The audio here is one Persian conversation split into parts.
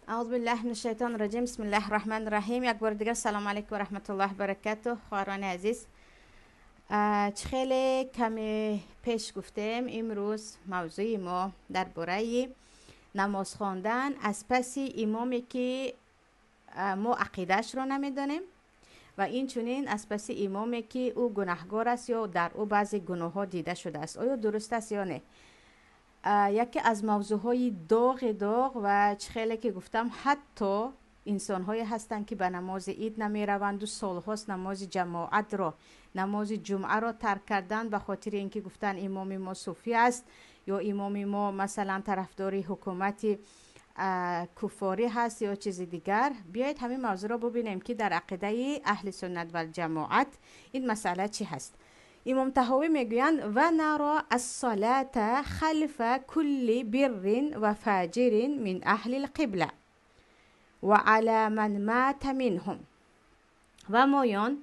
اعوذ بالله من الشیطان الرجیم. بسم الله الرحمن الرحیم. یک بار دیگر سلام علیکم و رحمت الله و برکاته. خواهران عزیز، خیلی کمی پیش گفتیم امروز موضوع ما درباره نماز خواندن از پس امامی که ما عقیدهش را نمیدانیم و این چنین از پس امامی که او گناهگار است یا در او بعضی گناه ها دیده شده است. آیا درست است یا نه؟ یکی از موضوعهای داغ و خیلی که گفتم حتی انسان هایی هستند که به نماز عید نمی روند و سال هاست نماز جماعت را، نماز جمعه را ترک کردن به خاطر اینکه گفتن امام ما صوفی است یا امام ما مثلا طرفدار حکومت کفاری هست یا چیز دیگر. بیایید همین موضوع را ببینیم که در عقیده اهل سنت و جماعت این مسئله چی هست. امام طحاوی میگویند و نرا الصلاة خلف کل بر و فاجر من اهل القبله و علی من مات منهم. و مایان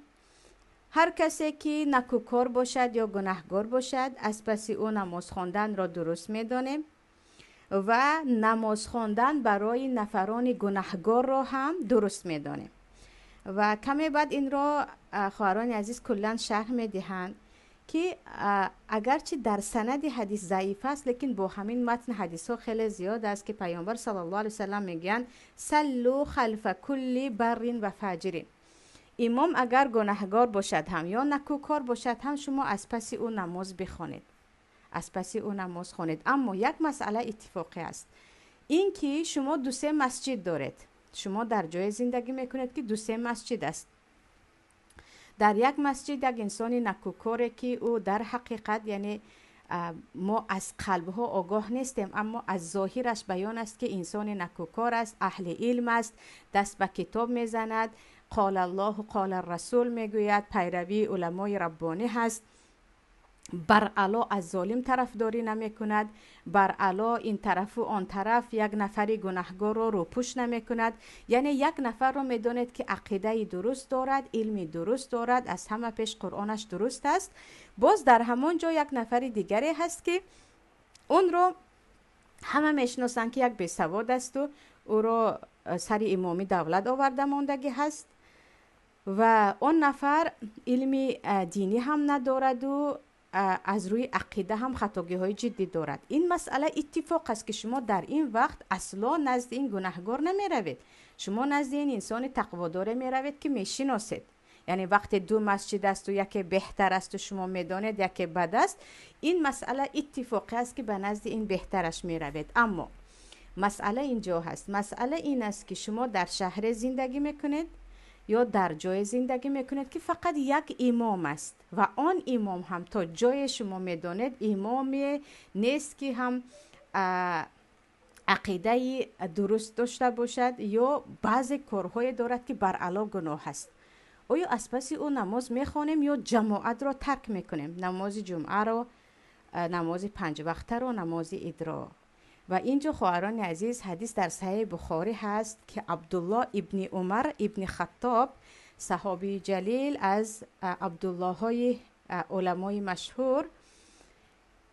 هر کسی که نکوکار باشد یا گناهگار باشد از پس او نماز خواندن را درست میدانیم و نماز خواندن برای نفران گناهگار را هم درست میدانیم. و کمی بعد این را خواهران عزیز کلا شرح میدهند که اگرچه در سند حدیث ضعیف است لیکن با همین متن حدیث ها خیلی زیاد است که پیامبر صلی الله علیه وسلم میگن سلو خلف کل بر و فاجر. امام اگر گناهگار باشد هم یا نکوکار باشد هم شما از پس او نماز بخوانید، از پس او نماز خوانید. اما یک مسئله اتفاقی است، این که شما دو سه مسجد دارید، شما در جای زندگی میکنید که دو سه مسجد است. در یک مسجد یک انسان نکوکاره که او در حقیقت یعنی ما از قلبها آگاه نیستیم اما از ظاهرش بیان است که انسان نکوکار است، اهل علم است، دست به کتاب میزند، قال الله و قال الرسول میگوید، پیروی علمای ربانی هست، بر علا از ظالم طرفداری نمی کند، بر علا این طرف و آن طرف یک نفری گناهگار رو پوش نمی کند. یعنی یک نفر رو می داند که عقیده درست دارد، علمی درست دارد، از همه پیش قرآنش درست است. باز در همان جا یک نفر دیگری هست که اون رو همه میشناسند که یک بیسواد است و او رو سر امامی دولت آورده ماندگی هست و اون نفر علم دینی هم ندارد و از روی عقیده هم خطاگی های جدی دارد. این مسئله اتفاق است که شما در این وقت اصلا نزد این گناهگار نمی روید، شما نزد این انسان تقوادار می روید که می شناسید. یعنی وقت دو مسجد است و یکی بهتر است و شما می دانید یکی بد است، این مسئله اتفاقی است که به نزد این بهترش می روید. اما مسئله اینجا هست، مسئله این است که شما در شهر زندگی میکنید یا در جای زندگی میکنید که فقط یک امام است و آن امام هم تا جای شما میدانید امام نیست که هم عقیده درست داشته باشد یا بعضی کارهای دارد که بر علا گناه است. آیا از پس او نماز میخوانیم یا جماعت را ترک میکنیم، نماز جمعه را، نماز 5 وقته را، نماز عید را؟ و اینجا خواهران عزیز حدیث در صحیح بخاری هست که عبدالله ابن عمر ابن خطاب، صحابی جلیل از عبدالله های علمای مشهور،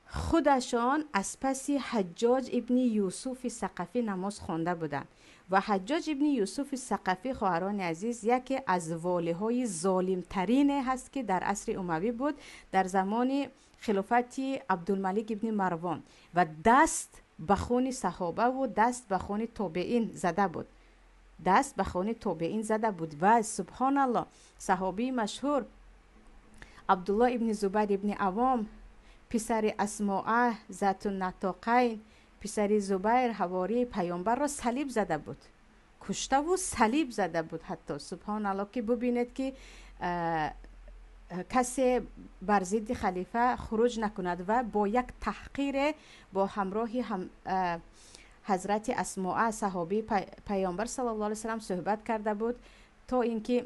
خودشان از پس حجاج ابن یوسف ثقفی نماز خوانده بودند و حجاج ابن یوسف ثقفی خواهران عزیز یکی از والی های ظالم ترین هست که در عصر اموی بود، در زمان خلافت عبدالملک ابن مروان، و دست به خون صحابه و دست به خون تابعین زده بود، دست به خون تابعین زده بود. و سبحان الله صحابی مشهور عبدالله ابن زبیر ابن عوام، پسر اسماء ذات النطاقین، پسر زبیر حواری پیامبر را صلیب زده بود، کشته و صلیب زده بود حتی. سبحان الله که ببینید که کسی بر ضد خلیفه خروج نکند و با یک تحقیر با همراهی حضرت اسماء صحابی پیامبر صلی الله علیه وسلم صحبت کرده بود تا اینکه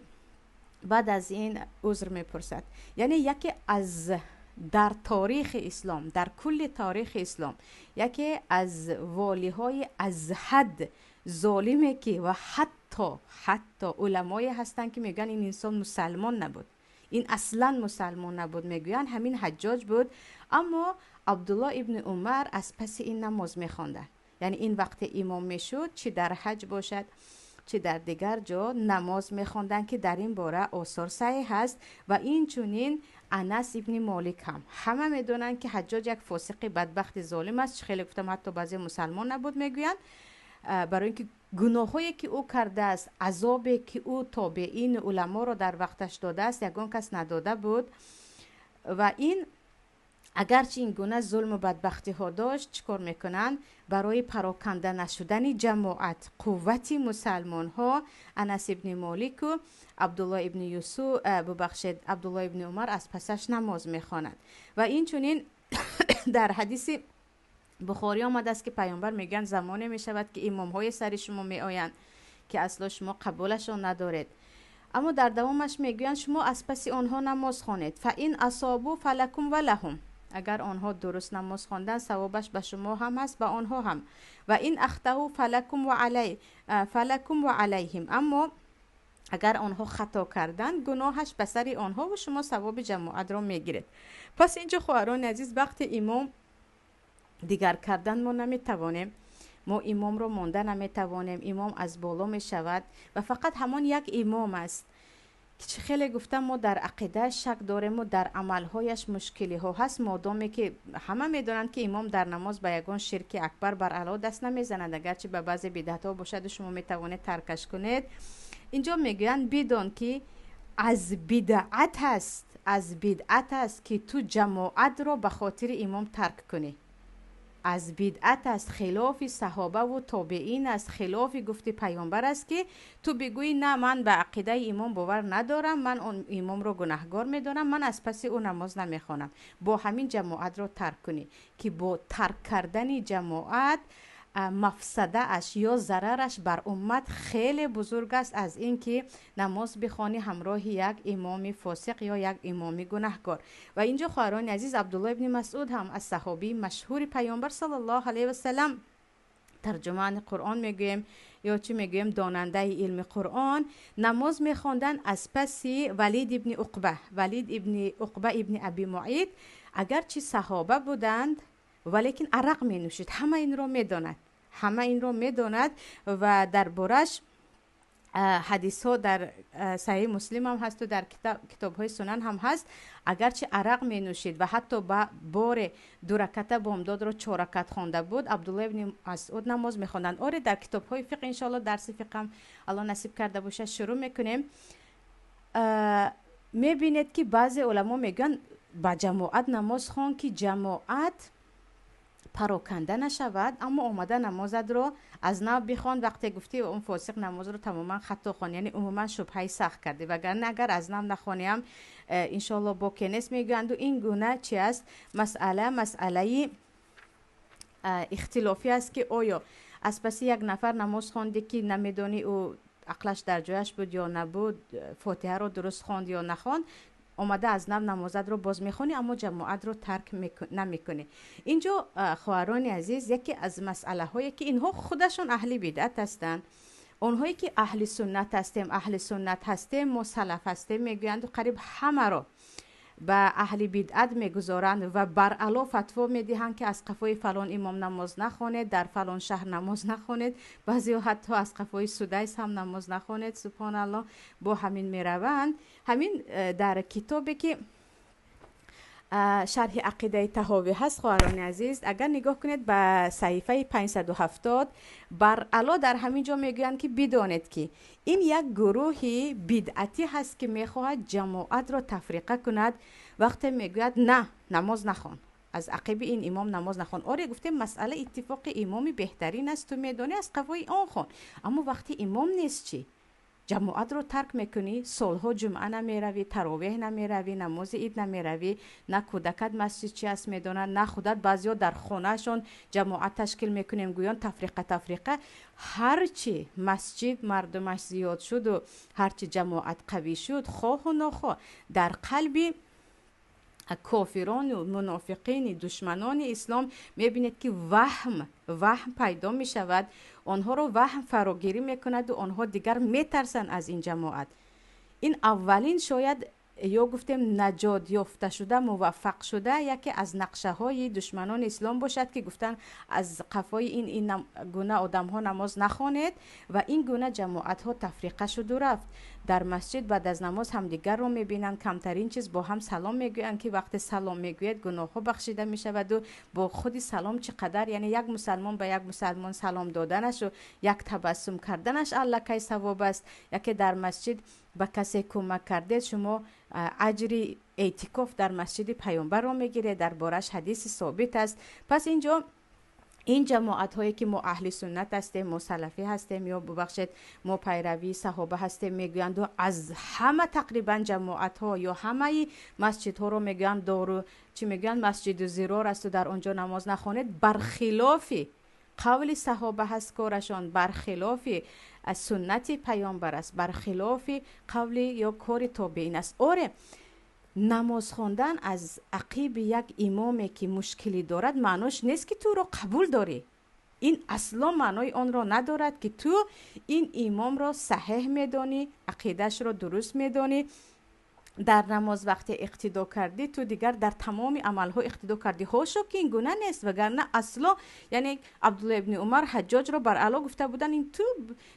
بعد از این عذر میپرسد. یعنی یکی از در تاریخ اسلام، در کل تاریخ اسلام، یکی از والی های از حد ظالمه که و حتی علمای هستن که میگن این انسان مسلمان نبود، این اصلا مسلمان نبود، میگوین همین حجاج بود. اما عبدالله ابن عمر از پس این نماز میخوانده یعنی این وقت امام میشد، چی در حج باشد چی در دیگر جا نماز میخوندن که در این باره آثار صحیح هست. و این چونین انس ابن مالک هم همه میدونن که حجاج یک فاسق بدبخت ظالم است. خیلی گفتم حتی بعضی مسلمان نبود میگویند، برای اینکه گناهایی که او کرده است، عذابی که او تابعین علما رو در وقتش داده است، یگان کس نداده بود. و این اگرچه این گونه ظلم و بدبختی ها داشت، چیکار میکنن؟ برای پراکنده نشدن جماعت قوت مسلمان ها، انس ابن مالک و عبدالله ابن یوسف ببخشید عبدالله ابن عمر از پسش نماز میخواند. و این چونین در حدیث بخاری آمده است که پیامبر میگن زمانی میشود که امام های سر شما میآیند که اصلا شما قبولشون ندارید، اما در دوامش میگویند شما از پس آنها نماز خوانید، فإن اصابوا فلکم و لهم، اگر آنها درست نماز خواندن ثوابش به شما هم است به آنها هم، و این اخطئوا فلکم و علیهم، اما اگر آنها خطا کردن گناهش به سر آنها و شما ثواب جماعت را میگیرید. پس اینجا خواهران عزیز وقت امام دیگر کردن ما نمیتوانیم، ما امام رو مانده نمیتوانیم، امام از بالا می شود و فقط همان یک امام است که خیلی گفتم ما در عقیده شک داریم و در عملهایش مشکلی ها هست، مادامی که همه میدونند که امام در نماز به یگان شرک اکبر بر علا دست نمیزند، اگرچه به بعضی بدعت ها باشد و شما میتوانید ترکش کنید. اینجا میگویند بدان که از بدعت است که تو جماعت را به خاطر امام ترک کنی، از بدعت است، خلاف صحابه و تابعین است، خلاف گفته پیامبر است که تو بگویی نه من به عقیده امام باور ندارم، من اون امام رو گناهگار میدونم، من از پس او نماز نمیخوانم، با همین جماعت رو ترک کنی. که با ترک کردن جماعت مفسده اش یا ضررش بر امت خیلی بزرگ است از اینکه نماز بخوانی همراه یک امام فاسق یا یک امام گناهگار. و اینجا خواهران عزیز عبدالله ابن مسعود هم از صحابی مشهور پیامبر صلی الله علیه و سلم، ترجمان قرآن میگویم یا چی میگویم داننده علم قرآن، نماز میخواندن از پس ولید ابن عقبه ابن ابی معیط، اگرچه صحابه بودند ولیکن عرق می نوشید. همه این رو میداند و در بارش حدیث ها در صحیح مسلم هم هست و در کتاب های سنن هم هست، اگرچه عرق می نوشید و حتی با بار 2 رکعت بامداد رو 4 رکعت خوانده بود، عبدالله ابن مسعود نماز می خواندند. آره در کتاب های فقه انشاءالله درس فقه هم الله نصیب کرده باشه شروع میکنیم. میبینید که بعضی علما میگن با جماعت نماز خوان که جماعت پراکنده نشود، اما آمده نمازت رو از نو بخوان، وقتی گفتی اون فاسق نماز رو تماما خطا خوان، یعنی عموما شبهه سخت کرده، وگرنه اگر از نو نخوانیم انشالله با کنس میگویند. و این گونه چی است؟ مسئله اختلافی است که آیا از پس یک نفر نماز خوانده که نمیدونی او عقلش در جایش بود یا نبود، فاتحه رو درست خواند یا نخواند، آمده از نو نمازت رو باز میخونی اما جماعت رو ترک نمیکنی. اینجا خواهران عزیز یکی از مسئله هایی که اینها خودشون اهل بدعت هستند، اونهایی که اهل سنت هستیم مسلف هستیم میگویند و قریب همه رو به اهل بدعت میگذارند و بر علا فتوا میدهند که از قفای فلان امام نماز نخوانید، در فلان شهر نماز نخوانید، بعضی حتی از قفای سدیس هم نماز نخوانید. سبحان الله با همین میروند. همین در کتابی که شرح عقیده طحاوی هست خواهران عزیز، اگر نگاه کنید به صحیفه 570 بر علا در همین جا میگویند که بدانید که این یک گروهی بدعتی هست که میخواهد جماعت را تفریقه کند. وقتی میگوید نه نماز نخوان، از عقب این امام نماز نخوان، آره گفتیم مسئله اتفاق امامی بهترین است، تو میدونی از قوای آن خوان، اما وقتی امام نیست چی؟ جماعت رو ترک میکنی، سالها جمعه نمیروی، تراویح نمیروی، نماز عید نمیروی، نه کودکت مسجد چی است میدونن، نه خودت. بعضیا در خانهشون جماعت تشکیل میکنیم گویان تفریقه. هرچی مسجد مردمش زیاد شد و هرچی جماعت قوی شد، خواه و نخواه در قلبی کافران و منافقین دشمنان اسلام میبینید که وهم پیدا می شود، آنها رو وهم فراگیری میکند و آنها دیگر میترسن از این جماعت. این اولین شاید یا گفتیم نجات یافته شده، موفق شده، یکی از نقشه های دشمنان اسلام باشد که گفتن از قفای این گونه آدم ها نماز نخوانید و این گونه جماعت ها تفریقه شد و رفت. در مسجد بعد از نماز همدیگر رو میبینن، کمترین چیز با هم سلام میگوین که وقتی سلام میگوید گناه ها بخشیده میشود و با خودی سلام چقدر، یعنی یک مسلمان به یک مسلمان سلام دادنش و یک تبسم کردنش الکی ثواب است. یکی در مسجد به کسی کمک کرده شما اجری اعتکاف در مسجد پیامبر رو میگیره، در بارش حدیث ثابت است. پس اینجا این جماعت هایی که ما اهل سنت هستیم، ما سلفی هستیم یا ببخشید ما پیروی صحابه هستیم، میگویند و از همه تقریبا جماعت ها یا همه مسجد ها رو میگویند دارو چی میگویند مسجد زرار است و در اونجا نماز نخوانید، برخلاف قول صحابه هست کارشان، برخلاف از سنت پیامبر است، برخلاف قول یا کار تابعین است. آره نماز خواندن از عقیب یک امامی که مشکلی دارد معناش نیست که تو رو قبول داری. این اصلا معنای آن را ندارد که تو این امام را صحیح میدانی، عقیدش را درست میدانی، در نماز وقتی اقتدا کردی تو دیگر در تمام عملها اقتدا کردی. هاشو که این گونه نیست، وگرنه اصلا یعنی عبدالله ابن عمر حجاج را بر علا گفته بودن این تو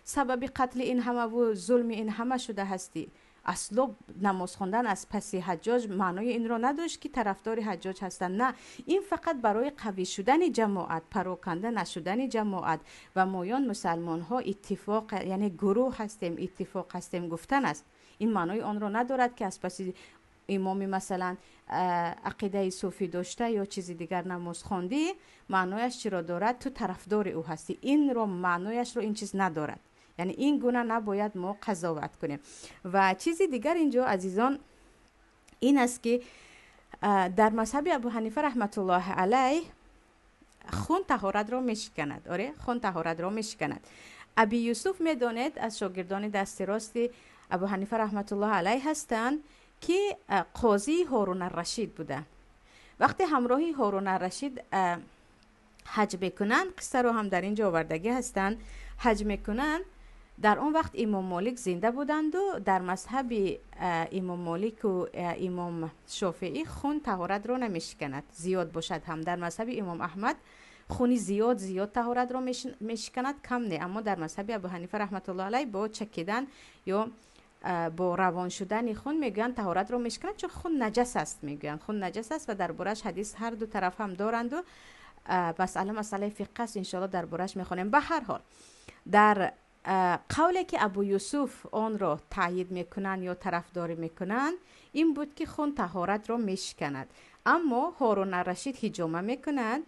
سبب قتل این همه و ظلم این همه شده هستی. اصلا نماز خواندن از پس حجاج معنای این را نداشت که طرفدار حجاج هستند، نه، این فقط برای قوی شدن جماعت، پراکنده نشدن جماعت و مایان مسلمان ها اتفاق یعنی گروه هستیم، اتفاق هستیم گفتن است. این معنای آن را ندارد که از پس امامی مثلا عقیده صوفی داشته یا چیزی دیگر نماز خواندی معنایش چرا دارد تو طرفدار او هستی. این را معنایش رو این چیز ندارد، یعنی این گونه نباید ما قضاوت کنیم. و چیزی دیگر اینجا عزیزان این است که در مذهب ابو حنیفه رحمت الله علیه خون طهارت را میشکند. آره خون طهارت را میشکند. ابی یوسف میداند از شاگردان دست راست ابو حنیفه رحمت الله علیه هستند که قاضی هارون الرشید بوده. وقتی همراهی هارون الرشید حج بکنن، قصه رو هم در اینجا آوردگی هستند، حج میکنن، در اون وقت امام مالک زنده بودند و در مذهب امام مالک و امام شافعی خون طهارت را نمیشکند، زیاد باشد هم. در مذهب امام احمد خونی زیاد طهارت را میشکند، کم نه. اما در مذهب ابو حنیفه رحمت الله علیه با چکیدن یا با روان شدن خون میگن طهارت رو میشکند، چون خون نجس است، میگن خون نجس است و در بارش حدیث هر دو طرف هم دارند و مسئله فقه است، انشاءالله در بارش میخونیم. به هر حال در قولی که ابو یوسف آن را تایید میکنن یا طرفداری میکنن این بود که خون طهارت را میشکند. اما هارون الرشید هجامه میکنند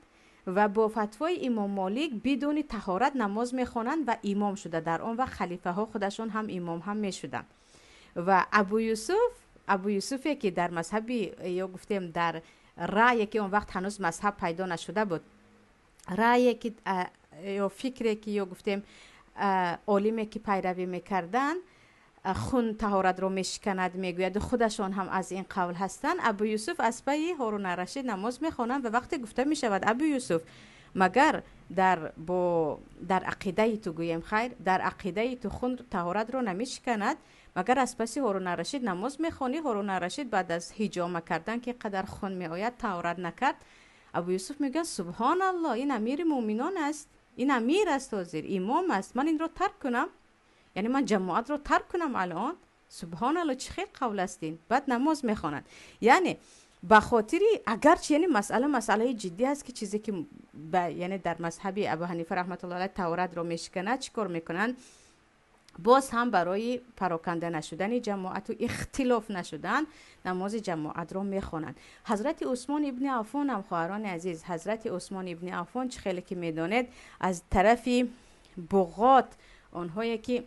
و با فتوای امام مالک بدون طهارت نماز میخوانند و امام شده. در آن وقت خلیفه ها خودشون هم امام هم میشدند. و ابو یوسفی که در مذهب یا گفتیم در رأی که اون وقت هنوز مذهب پیدا نشده بود، رأی که یا فکری که یا گفتیم عالمی که پیروی میکردن خون طهارت رو میشکند میگوید، خودشان هم از این قول هستند. ابو یوسف از پی هارون الرشید نماز میخوانند و وقتی گفته میشود ابو یوسف مگر در عقیده تو گویم خیر، در عقیده تو خون طهارت رو نمیشکند، مگر از پس هارون الرشید نماز میخوانی؟ هارون الرشید بعد از حجامه کردن که قدر خون میآید طهارت نکرد. ابو یوسف میگه سبحان الله، این امیر مومنان است، این امیر است، حاضر امام است، من این رو ترک کنم؟ یعنی من جماعت رو ترک کنم الان؟ سبحان الله، چه خیلی قول استین. بعد نماز میخوانند. یعنی به خاطری اگرچه یعنی مسئله جدی است که چیزی که یعنی در مذهب ابو حنیفه رحمت الله علیه طهارت رو میشکنه، چیکار میکنن؟ باز هم برای پراکنده نشدن جماعت و اختلاف نشدن نماز جماعت رو میخوانند. حضرت عثمان ابن عفان هم خواهران عزیز، حضرت عثمان ابن عفان چه خیلی که میدانید از طرف بغات آنهایی که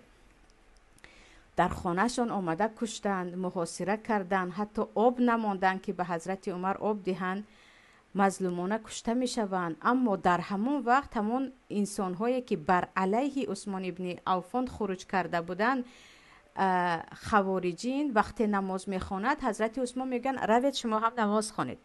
در خانهشان آمده کشتند، محاصره کردند، حتی آب نماندند که به حضرت عمر آب دهند، مظلومانه کشته می شوند. اما در همون وقت همون انسان هایی که بر علیه عثمان ابن عفان خروج کرده بودند، خوارجین، وقتی نماز می خواند حضرت عثمان میگن روید شما هم نماز خوانید.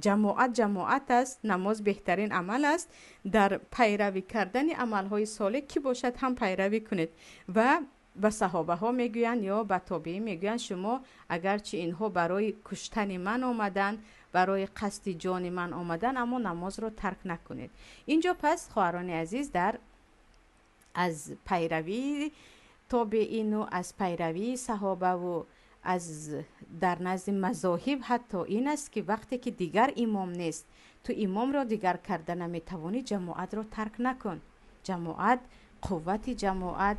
جماعت است، نماز بهترین عمل است، در پیروی کردن عملهای صالح که باشد هم پیروی کنید. و به صحابه ها میگویند یا به تابعین میگویند شما اگرچه اینها برای کشتن من آمدن، برای قصد جان من آمدن، اما نماز رو ترک نکنید. اینجا پس خواهران عزیز از پیروی تابعین و از پیروی صحابه و از در نزد مذاهب حتی این است که وقتی که دیگر امام نیست، تو امام را دیگر کرده نمیتوانی، جماعت را ترک نکن. جماعت، قوت جماعت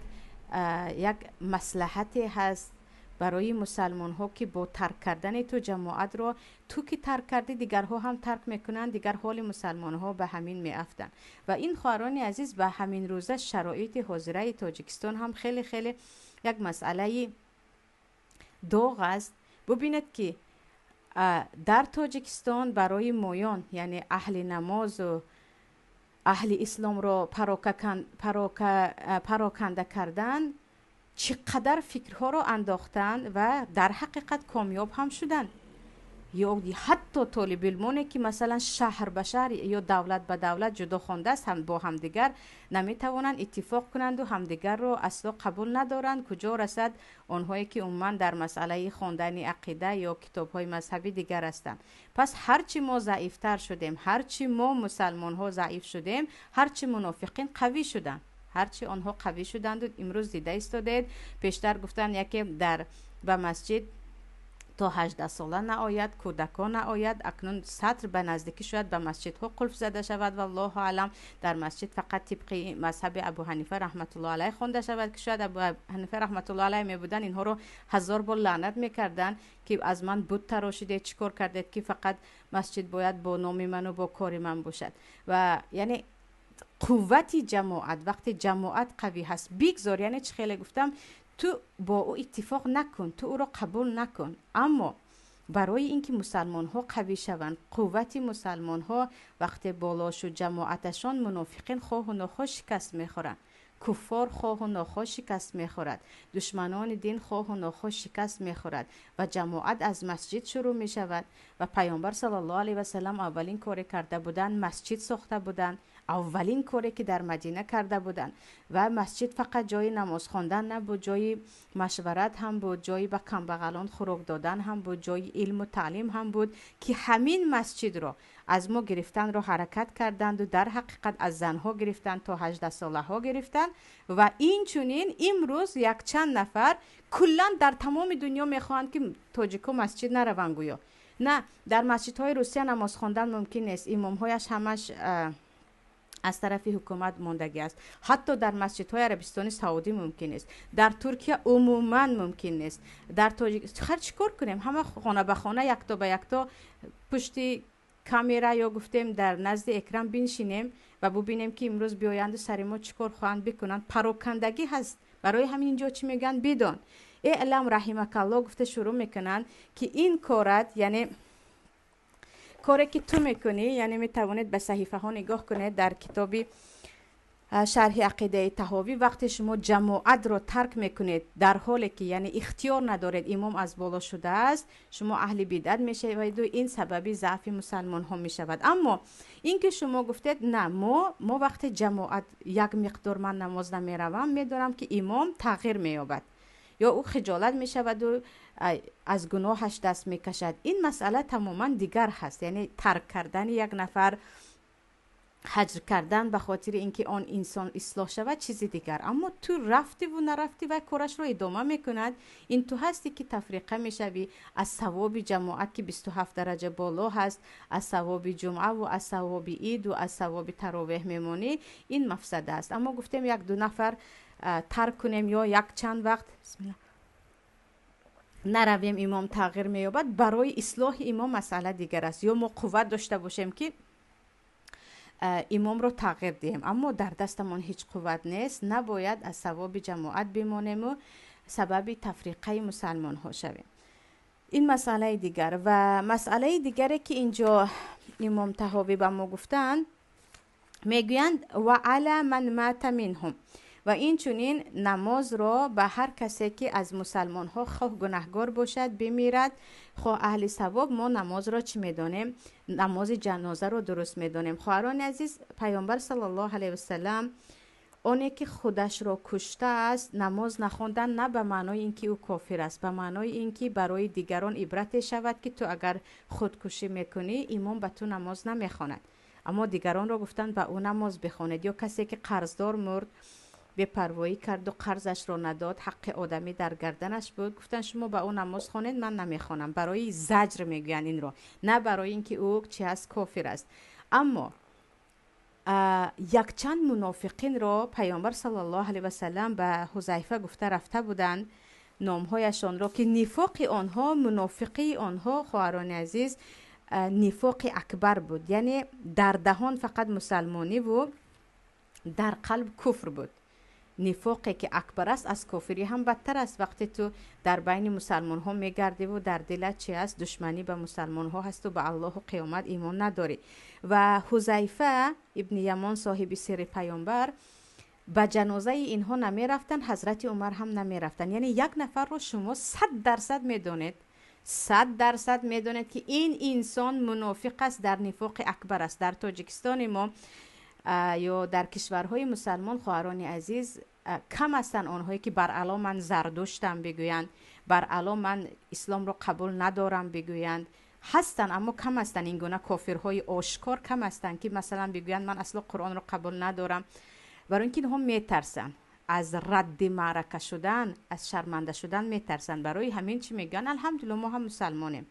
یک مصلحت هست برای مسلمان ها که با ترک کردن تو جماعت را، تو که ترک کردی دیگرها هم ترک میکنن، دیگر حال مسلمان ها به همین میافتن. و این خواهران عزیز به همین روزه شرایط حاضره تاجیکستان هم خیلی خیلی یک مسئله داغ است. ببینید که در تاجیکستان برای مویان، یعنی اهل نماز و اهل اسلام را پراکنده کردن، چقدر فکرها را انداختند و در حقیقت کامیاب هم شدند. یا حتی طالب علمانی که مثلا شهر به شهر یا دولت به دولت جدا خوانده است، هم با همدیگر نمیتوانند اتفاق کنند و همدیگر را اصلا قبول ندارند. کجا رسد آنهایی که عموما در مسئله خواندن عقیده یا کتاب‌های مذهبی دیگر هستند. پس هرچی ما ضعیفتر شدیم، هرچی ما مسلمان ها ضعیف شدیم، هرچی منافقین قوی شدند، هرچی آنها قوی شدند. و امروز دیده ایستادید، پیشتر گفتن یکی در به مسجد تا 18 ساله نآید، کودکان نآید. اکنون سطر به نزدیکی شاید به مسجد ها قلف زده شود و الله اعلم در مسجد فقط طبق مذهب ابو حنیفه رحمت الله علیه خوانده شود، که شاید ابو حنیفه رحمت الله علیه می بودن اینها رو 1000 بار لعنت میکردن که از من بت تراشیده، چیکار کردید که فقط مسجد باید با نام من و با کار من باشد. و یعنی قوت جماعت، وقتی جماعت قوی هست، بگذار، یعنی چه خیلی گفتم، تو با او اتفاق نکن، تو او را قبول نکن، اما برای اینکه مسلمان ها قوی شوند، قوت مسلمان ها وقتی بالا شد، جماعتشان منافقین خواه و ناخواه شکست میخورند، کفار خواه و ناخواه شکست میخورد، دشمنان دین خواه و ناخواه شکست میخورد و جماعت از مسجد شروع میشود. و پیامبر صلی الله علیه و سلم اولین کاری کرده بودند مسجد ساخته بودند، اولین کاری که در مدینه کرده بودند. و مسجد فقط جای نماز خواندن نبود، جای مشورت هم بود، جای به کمبغلان خوراک دادن هم بود، جای علم و تعلیم هم بود، که همین مسجد را از ما گرفتن را حرکت کردند و در حقیقت از زنها گرفتن تا 18 ساله ها گرفتن. و این چونین امروز یک چند نفر کلا در تمام دنیا میخواهند که تاجیکا مسجد نروند. گویا نه، در مسجدهای روسیه نماز خواندن ممکن نیست، امامهایش همش از طرف حکومت ماندگی است. حتی در مسجدهای عربستان سعودی ممکن است، در ترکیه عموما ممکن نیست، در تاجیکستان چیکار کنیم؟ همه خانه به خانه یک تا به یک تا پشت کامera یا گفتیم در نزد اکران بنشینیم و ببینیم که امروز بیایند سر ما چیکار خواهند بکنند. پراکندگی هست. برای همین اینجا چی میگن؟ بدون اعلام رحمک الله گفته شروع میکنن که این کارت، یعنی کاری که تو میکنی، یعنی میتوانید به صحیفه ها نگاه کنید در کتابی شرح عقیده طحاوی، وقتی شما جماعت رو ترک میکنید در حالی که یعنی اختیار ندارید، امام از بالا شده است، شما اهل بدعت میشوید و این سببی ضعف مسلمان ها میشود. اما اینکه شما گفتید نه، ما وقتی جماعت یک مقدار من نماز نمیروم، میدونم که امام تغییر مییابد یا او خجالت میشود و از گناهش دست میکشد، این مسئله تماما دیگر هست. یعنی ترک کردن یک نفر، حجر کردن به خاطر اینکه آن انسان اصلاح شود چیزی دیگر. اما تو رفتی و نرفتی و کارش رو ادامه میکند، این تو هستی که تفریقه میشوی از ثواب جماعت که 27 درجه بالا هست، از ثواب جمعه و از ثواب عید و از ثواب تراویح میمونی. این مفسده است. اما گفتیم یک دو نفر ترک کنیم یا یک چند وقت بسم الله نرویم، امام تغییر مییابد، برای اصلاح امام مسئله دیگر است. یا ما قوت داشته باشیم که امام رو تغییر دهیم، اما در دستمون هیچ قوت نیست، نباید از ثواب جماعت بمانیم و سبب تفریقه مسلمان ها شویم. این مسئله دیگر. و مسئله دیگری که اینجا امام طحاوی به ما گفتن، میگویند و علی من مات منهم، و این چونین نماز را به هر کسی که از مسلمان ها خواه گناهگار باشد بمیرد، خواه اهل ثواب، ما نماز را چی میدانیم؟ نماز جنازه را درست میدانیم. خواهران عزیز، پیامبر صلی الله علیه و سلم اونی که خودش را کشته است نماز نخواندن نه به معنای اینکه او کافر است، به معنای اینکه برای دیگران عبرت شود که تو اگر خودکشی میکنی امام به تو نماز نمیخواند، اما دیگران را گفتند به او نماز بخواند. یا کسی که قرضدار مرد، بی‌پروایی کرد و قرضش را نداد، حق آدمی در گردنش بود، گفتن شما به او نماز خوانید، من نمیخوانم. برای زجر میگوین این را، نه برای اینکه او چی است، کافر است. اما یک چند منافقین را پیامبر صلی الله علیه و سلم به حذیفه گفته رفته بودند نامهایشان را که نفاق آنها، منافقی آنها خواهران عزیز نفاق اکبر بود، یعنی در دهان فقط مسلمانی و در قلب کفر بود. نفاقی که اکبر است از کافری هم بدتر است. وقتی تو در بین مسلمان ها میگردی و در دلت چی است، دشمنی به مسلمان ها هست و به الله و قیامت ایمان نداری. و حذیفه ابن یمان صاحب سر پیامبر به جنازه اینها نمی رفتن، حضرت عمر هم نمی رفتن. یعنی یک نفر رو شما 100% میدونید، 100% میدونید که این انسان منافق است، در نفاق اکبر است. در تاجیکستان ما یا در کشورهای مسلمان خواهران عزیز کم هستند آنهایی که بر علا من زردشتم بگویند، بر علا من اسلام رو قبول ندارم بگویند. هستن اما کم هستن. این گونه کافرهای آشکار کم هستن که مثلا بگویند من اصلا قرآن رو قبول ندارم، برای اینکه اینها میترسن از رد معرکه شدن، از شرمنده شدن میترسن. برای همین چی میگن الحمدلله ما هم مسلمانیم،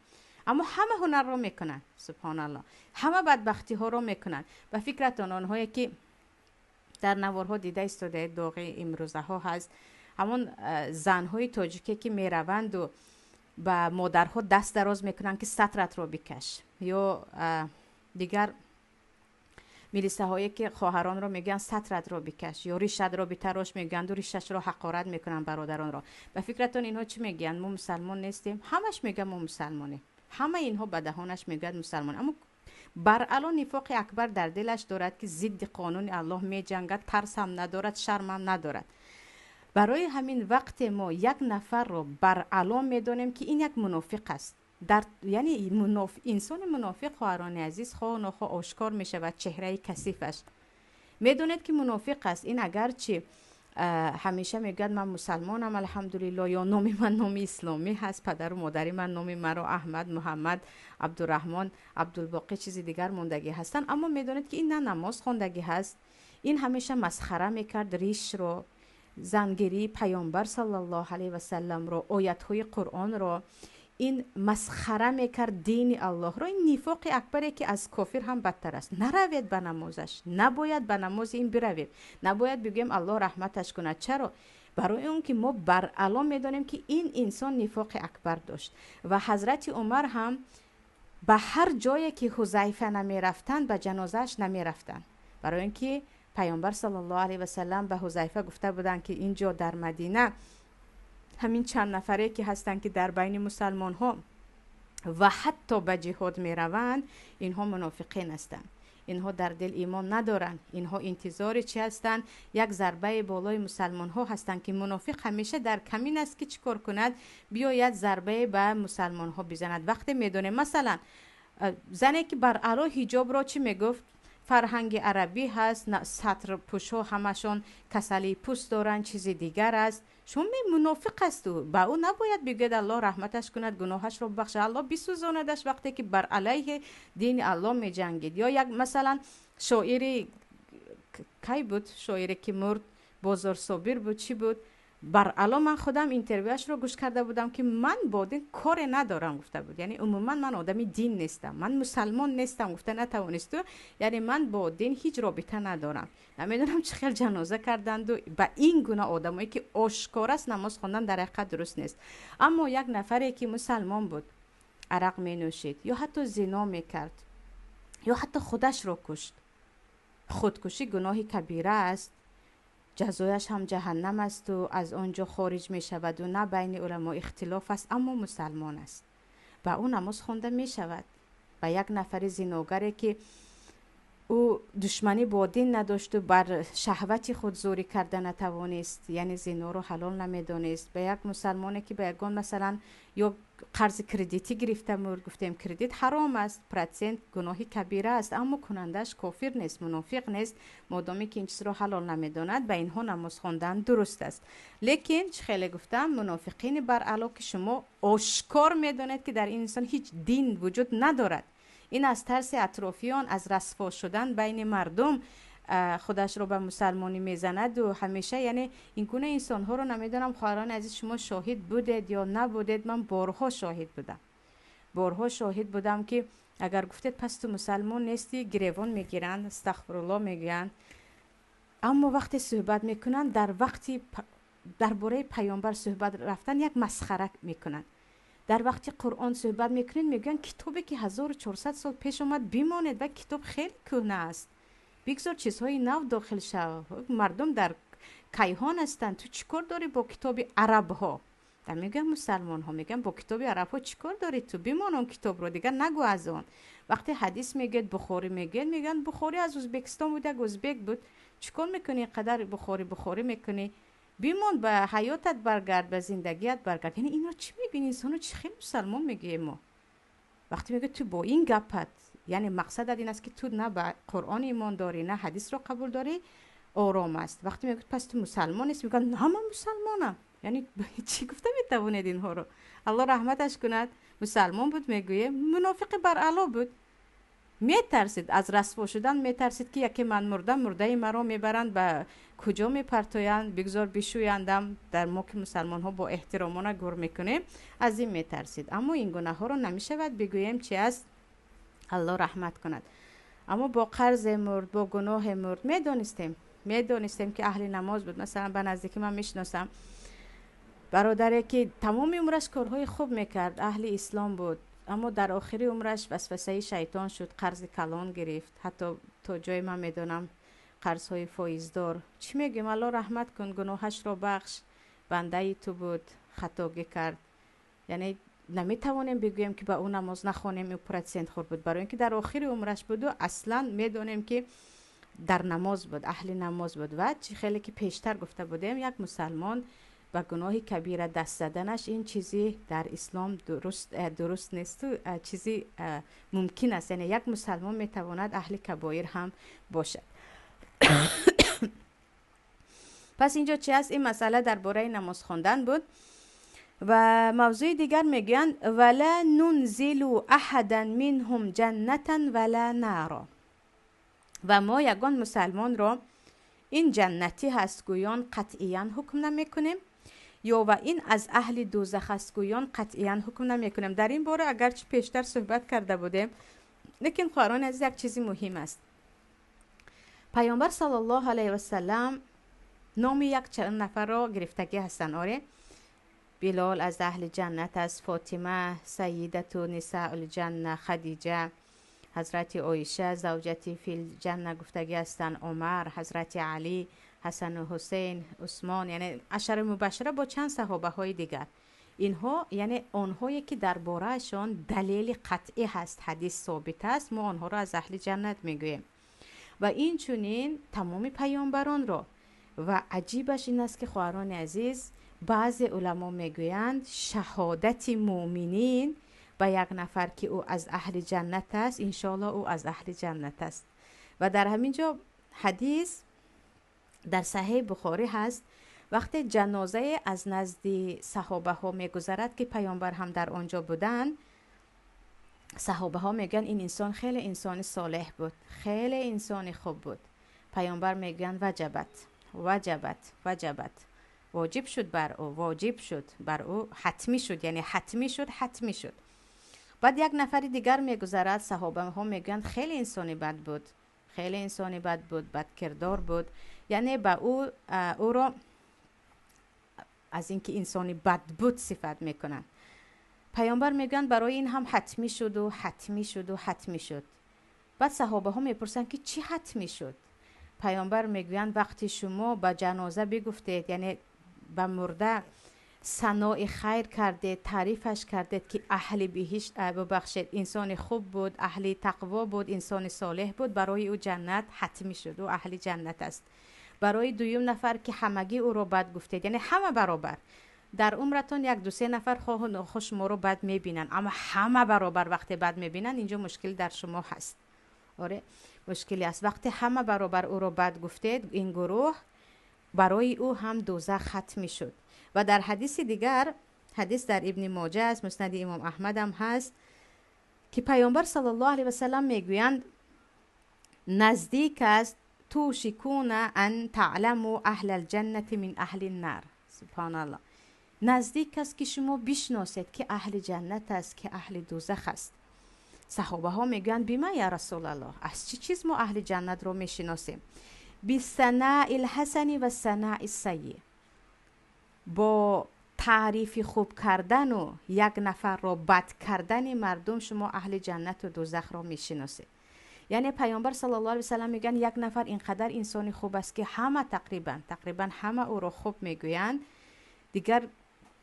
اما همه هنر رو میکنن، سبحان الله، همه بدبختی ها رو میکنن. و فکرتان آنهایی که در نوارها دیده استاده داغی امروزه ها هست، همون زنهای تاجیکی که میروند و به مادرها دست دراز میکنن که سطرت رو بکش، یا دیگر میلیسه هایی که خواهران رو میگن سطرت رو بکش، یا ریشت رو بتراش میگن و ریشش رو حقارت میکنن برادران رو. به فکرتون اینها چی میگن؟ ما مسلمان نیستیم؟ همش میگن ما مسلمانیم، همه اینها به دهانش میگن مسلمان، اما بر علا نفاق اکبر در دلش دارد که ضد قانون الله میجنگد، ترس هم ندارد، شرم هم ندارد. برای همین وقت ما یک نفر رو بر علا میدونیم که این یک منافق است، یعنی انسان منافق خواهران عزیز خواه نخواه آشکار میشه و چهره کثیفش میدونید که منافق است. این اگرچه همیشه میگد من مسلمانم الحمدلله، یا نام من نام اسلامی هست، پدر و مادری من نام مرا احمد، محمد، عبدالرحمن، عبدالباقی چیزی دیگر موندگی هستن، اما میدونید که این نه نماز خوندگی هست. این همیشه مسخره میکرد ریش رو، زنگیری پیامبر صلی الله علیه و سلم رو، آیت های قرآن رو، این مسخره میکرد دین الله رو. این نفاق اکبره که از کافر هم بدتر است. نروید به نمازش، نباید به نماز این بروید، نباید بگیم الله رحمتش کنه. چرا؟ برای اون که ما بر علا میدونیم که این انسان نفاق اکبر داشت. و حضرت عمر هم به هر جایی که حذیفه نمی رفتن به جنازش نمی رفتن، برای اینکه پیامبر صلی الله علیه و سلم به حذیفه گفته بودن که اینجا در مدینه همین چند نفره که هستن که در بین مسلمان ها و حتی به جهاد می روند، اینها منافقین هستند، اینها در دل ایمان ندارن، اینها انتظار چی هستند؟ یک ضربه بالای مسلمان ها هستند که منافق همیشه در کمین است که چیکار کند؟ بیاید ضربه به مسلمان ها بزند. وقتی میدونه مثلا زنی که بر علا حجاب را چی میگفت؟ فرهنگ عربی هست، سطر پوشو همشون کسلی پوست دارن، چیزی دیگر است، شما منافق است و با او نباید بگید الله رحمتش کند، گناهش رو بخشه، الله بسوزاندش وقتی که بر علیه دین الله می جنگید. یا یک مثلا شاعری کی بود، شاعری که مرد، بازار صابر بود، چی بود، بر علا من خودم اینترویوش رو گوش کرده بودم که من با دین کار ندارم گفته بود، یعنی عموما من آدمی دین نیستم، من مسلمان نیستم گفته، نتوانست تو، یعنی من با دین هیچ رابطه ندارم. نمیدونم چه خیلی جنازه کردند و با این گونه آدمایی که آشکار است نماز خواندن در حقیقت درست نیست. اما یک نفری که مسلمان بود، عرق می نوشید، یا حتی زنا میکرد، یا حتی خودش رو کشت، خودکشی گناهی کبیره است، جزایش هم جهنم است و از آنجا خارج می شود و نه بین علما اختلاف است، اما مسلمان است، با اون نماز خونده می شود. و یک نفر زناگری که او دشمنی با دین نداشت و بر شهوت خود زوری کرده نتوانست، یعنی زنا رو حلال نمیدانست. به یک مسلمانی که به یگان مثلا یا قرض کردیتی گرفته بود، گفتیم کردیت حرام است، پرسنت گناهی کبیره است، اما کنندش کافر نیست، منافق نیست، مادامی که این چیز رو حلال نمیداند، به اینها نماز خواندن درست است. لیکن خیلی گفتم منافقین بر علاوه شما آشکار میدانید که در این انسان هیچ دین وجود ندارد. این از ترس اطرافیان از رسوا شدن بین مردم خودش رو به مسلمانی میزند و همیشه یعنی این گونه انسان ها رو نمیدونم خواهران عزیز شما شاهد بودید یا نبودید. من بارها شاهد بودم، بارها شاهد بودم که اگر گفتید پس تو مسلمان نیستی گریوان میگیرند، استغفرالله میگن، اما وقتی صحبت میکنن در وقتی درباره پیامبر صحبت رفتن یک مسخره میکنن. در وقتی قرآن صحبت میکنین میگن کتابی که 1400 سال پیش اومد بماند و کتاب خیلی کهنه است، بگذار چیزهای نو داخل شو. مردم در کیهان هستند، تو چیکار داری با کتاب عرب ها؟ در میگن مسلمان ها میگن با کتاب عرب ها چیکار داری تو؟ بمان اون کتاب رو دیگر نگو از اون. وقتی حدیث میگید بخاری میگن بخاری از ازبکستان بود، یک ازبک بود، چیکار میکنی قدر بخاری میکنی؟ بیمون به حیاتت برگرد، به زندگیت برگرد. یعنی اینا چی میگن؟ انسانو چی خیلی مسلمان میگه ما وقتی میگه تو با این گپت، یعنی مقصد این است که تو نه به قرآن ایمان داری نه حدیث رو قبول داری، آرام است. وقتی میگه پس تو مسلمان نیست، میگن نه من مسلمانم. یعنی چی گفته میتوانید اینها رو؟ الله رحمتش کند. مسلمان بود میگویه، منافق بر علا بود، میترسید از رسوا شدن، میترسید که یکی من مرده مرا میبرند به کجا میپرتویند، بگذار بشویندم. در ما که مسلمان ها با احترامانه گور میکنیم از این میترسید. اما این گناه ها رو نمیشود بگوییم چی است، الله رحمت کند. اما با قرض مرد، با گناه مرد، میدانستیم که اهل نماز بود. مثلا به نزدیکی من میشناسم برادری که تمام عمرش کارهای خوب میکرد، اهل اسلام بود، اما در آخری عمرش وسوسه شیطان شد، قرض کلان گرفت، حتی تا جای من میدونم قرضهای فایزدار. چی میگیم؟ الله رحمت کن، گناهش را بخش، بنده تو بود، خطاگی کرد. یعنی نمیتوانیم بگوییم که با اون نماز نخوانیم، او پرسنت خور بود، برای اینکه در آخر عمرش بود و اصلا میدونیم که در نماز بود، اهل نماز بود. و خیلی که پیشتر گفته بودیم یک مسلمان با گناه کبیره دست زدنش این چیزی در اسلام درست نیست و چیزی ممکن است. یعنی یک مسلمان میتواند اهل کبایر هم باشد. پس اینجا چی است؟ این مسئله درباره نماز خواندن بود. و موضوع دیگر میگن ولا ننزل احدا منهم جنتا ولا نارا، و ما یگان مسلمان را این جنتی هست گویان قطعیاً حکم نمیکنیم، یا و این از اهل دوزخ است گویان قطعیاً حکم نمیکنیم. در این باره اگرچه پیشتر صحبت کرده بودیم، لیکن قرآن از یک چیزی مهم است. پیامبر صلی الله علیه و سلم نام یک چند نفر را گرفتگی هستند. آره، بلال از اهل جنت است، فاطمه سیدت نساء الجنه، خدیجه، حضرت عایشه زوجتی فی الجنه گفتگی هستند، عمر، حضرت علی، حسن و حسین، عثمان، یعنی عشر مبشره با چند صحابه های دیگر. اینها یعنی آنهایی که دربارهشان دلیل قطعی هست، حدیث ثابت است، ما آنها را از اهل جنت میگوییم. و این چنین تمام پیامبران را. و عجیبش این است که خواهران عزیز، بعضی علما میگویند شهادت مؤمنین به یک نفر که او از اهل جنت است، انشاءالله او از اهل جنت است. و در همینجا حدیث در صحیح بخاری هست، وقتی جنازه از نزد صحابه ها میگذرد که پیامبر هم در آنجا بودن، صحابه ها میگن این انسان خیلی انسان صالح بود، خیلی انسان خوب بود. پیامبر میگن وجبت وجبت وجبت، واجب شد بر او، واجب شد بر او، حتمی شد، یعنی حتمی شد. بعد یک نفر دیگر میگذرد، صحابه ها میگن خیلی انسانی بد بود، خیلی انسانی بد بود، بد کردار بود، یعنی با او را از اینکه انسانی بد بود صفت میکنن. پیامبر میگن برای این هم حتمی شد و حتمی شد و حتمی شد. بعد صحابه ها میپرسن که چی حتمی شد؟ پیامبر میگن وقتی شما با جنازه بگفتید، یعنی با مرده ثنای خیر کردید، تعریفش کردید که اهل بهشت، ببخشید انسان خوب بود، اهل تقوا بود، انسان صالح بود، برای او جنت حتمی شد و اهل جنت است. برای دویم نفر که همگی او رو بد گفتید، یعنی همه برابر در عمرتون یک دو سه نفر خواه شما رو بد میبینن، اما همه برابر وقتی بد میبینن اینجا مشکل در شما هست. آره مشکلی است. وقتی همه برابر او رو بد گفتید، این گروه برای او هم دوزخ ختم شد. و در حدیث دیگر، حدیث در ابن ماجه است، مسند امام احمد هم هست که پیامبر صلی الله علیه و سلم میگویند نزدیک است توشکون ان تعلموا اهل الجنه من اهل النار. سبحان الله. نزدیک است که شما بشناسید که اهل جنت است که اهل دوزخ است. صحابه ها میگن بیما یا رسول الله، از چه چیز ما اهل جنت رو میشناسیم؟ بالثناء الحسن و ثناء السیء، با تعریف خوب کردن و یک نفر رو بد کردن مردم شما اهل جنت و دوزخ رو میشناسید. یعنی پیامبر صلی الله علیه و سلم میگن یک نفر اینقدر انسان خوب است که همه تقریبا همه او رو خوب میگویند، دیگر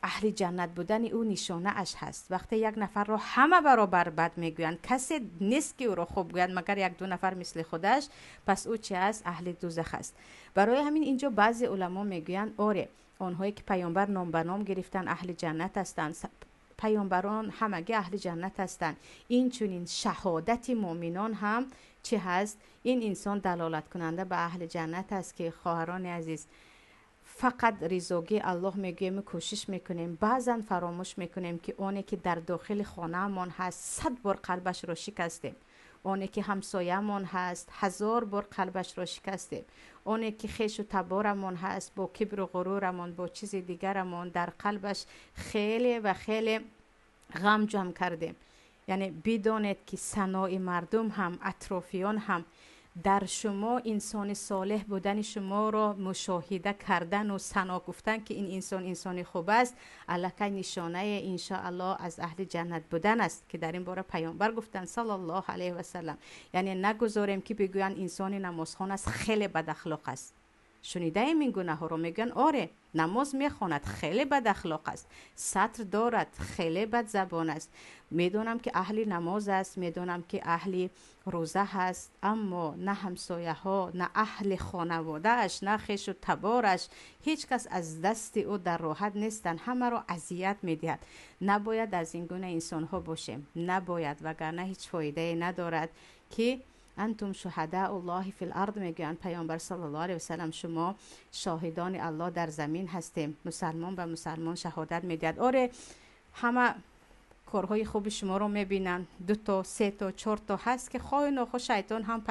اهل جنت بودن او نشانه اش هست. وقتی یک نفر رو همه برابر بد میگویند، کسی نیست که او رو خوب گویند مگر یک دو نفر مثل خودش، پس او چه است؟ اهل دوزخ است. برای همین اینجا بعضی علما میگویند آره آنهایی که پیامبر نام به نام گرفتن اهل جنت هستند، پیامبران همگی اهل جنت هستند. این چنین شهادت مؤمنان هم چه هست؟ این انسان دلالت کننده به اهل جنت است که خواهران عزیز فقط رضاگی الله میگیم، کوشش میکنیم، بعضا فراموش میکنیم که اونی که در داخل خانه من هست 100 بار قلبش رو شکستیم، اونی که همسایه من هست 1000 بار قلبش رو شکستیم، اونی که خیش و تبارمون هست با کبر و غرورمون با چیز دیگرمون در قلبش خیلی و خیلی غم جمع کردیم. یعنی بدانید که ثنای مردم هم اطرافیان هم در شما انسان صالح بودن شما را مشاهده کردن و ثنا گفتن که این انسان خوب است، الکی نشانه ان شاء الله از اهل جنت بودن است که در این باره پیامبر گفتن صلی الله علیه و سلم. یعنی نگذاریم که بگوین انسان نمازخوان است خیلی بد اخلاق است. شنیده ایم این گناه ها رو؟ میگن آره نماز میخواند خیلی بد اخلاق است، سطر دارد خیلی بد زبان است، میدونم که اهل نماز است، میدونم که اهل روزه هست، اما نه همسایه ها، نه اهل خانواده اش، نه خیش و تبارش، هیچ کس از دست او در راحت نیستن، همه رو اذیت میدهد. نباید از این گونه انسان ها باشیم، نباید، وگرنه هیچ فایده ندارد که انتم شهداء الله فی الارض. میگن پیامبر صلی الله علیه و سلم شما شاهدان الله در زمین هستیم. مسلمان به مسلمان شهادت میدهد. آره همه کارهای خوب شما رو میبینن، 2 تا 3 تا 4 تا هست که خواه ناخواه شیطان هم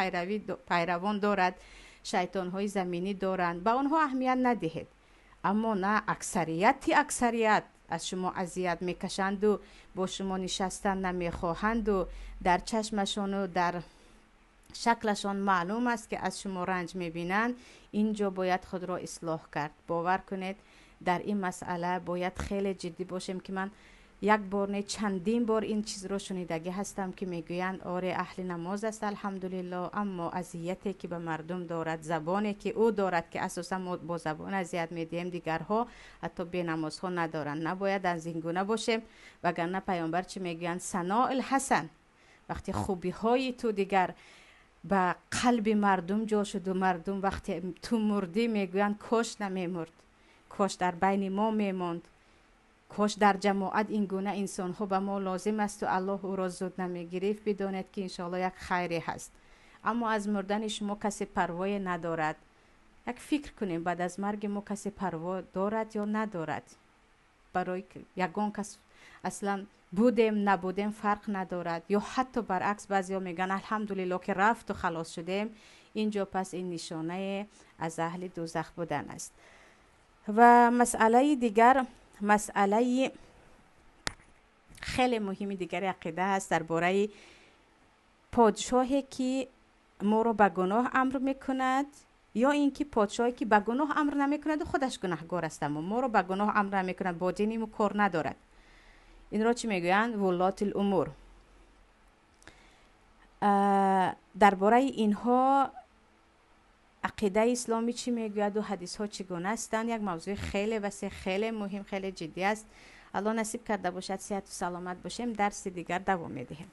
پیروان دارد، شیطان های زمینی دارند، به اونها اهمیت ندهید. اما نه اکثریت از شما اذیت میکشند و با شما نشستن نمیخواهند و در چشمشان و در شکلشان معلوم است که از شما رنج میبینند. اینجا باید خود را اصلاح کرد. باور کنید در این مسئله باید خیلی جدی باشیم که من یک بار نه چندین بار این چیز رو شنیدگی هستم که میگویند آره اهل نماز است الحمدلله، اما اذیتی که به مردم دارد، زبانی که او دارد که اساسا ما با زبان اذیت میدیم، دیگرها حتی به نماز ها ندارند. نباید از این گونه باشیم، وگرنه پیامبر چی میگویند؟ ثناء الحسن، وقتی خوبی های تو دیگر به قلب مردم جا شد و مردم وقتی تو مردی میگویند کاش نمیمرد، کاش در بین ما میماند، کاش در جماعت این گونه انسان ها به ما لازم است و الله او را زود نمیگرفت، بدانید که انشاءالله یک خیری هست. اما از مردن شما کسی پروای ندارد. یک فکر کنیم بعد از مرگ ما کسی پروا دارد یا ندارد؟ برای یگان کس اصلا بودیم نبودیم فرق ندارد، یا حتی برعکس بعضیا میگن الحمدلله که رفت و خلاص شدیم. اینجا پس این نشانه از اهل دوزخ بودن است. و مسئله دیگر، مسئله خیلی مهمی دیگر عقیده است درباره پادشاهی که ما رو به گناه امر میکند، یا اینکه پادشاهی که به گناه امر نمیکند و خودش گناهگار است اما ما رو به گناه امر نمیکند، با دینی و کار ندارد. این را چی میگویند؟ ولات الامور. درباره اینها عقیده اسلامی چی میگوید و حدیث ها چگونه هستند یک موضوع خیلی وسیع، خیلی مهم، خیلی جدی است. الله نصیب کرده باشد صحت و سلامت باشیم، درس دیگر دوام میدهیم.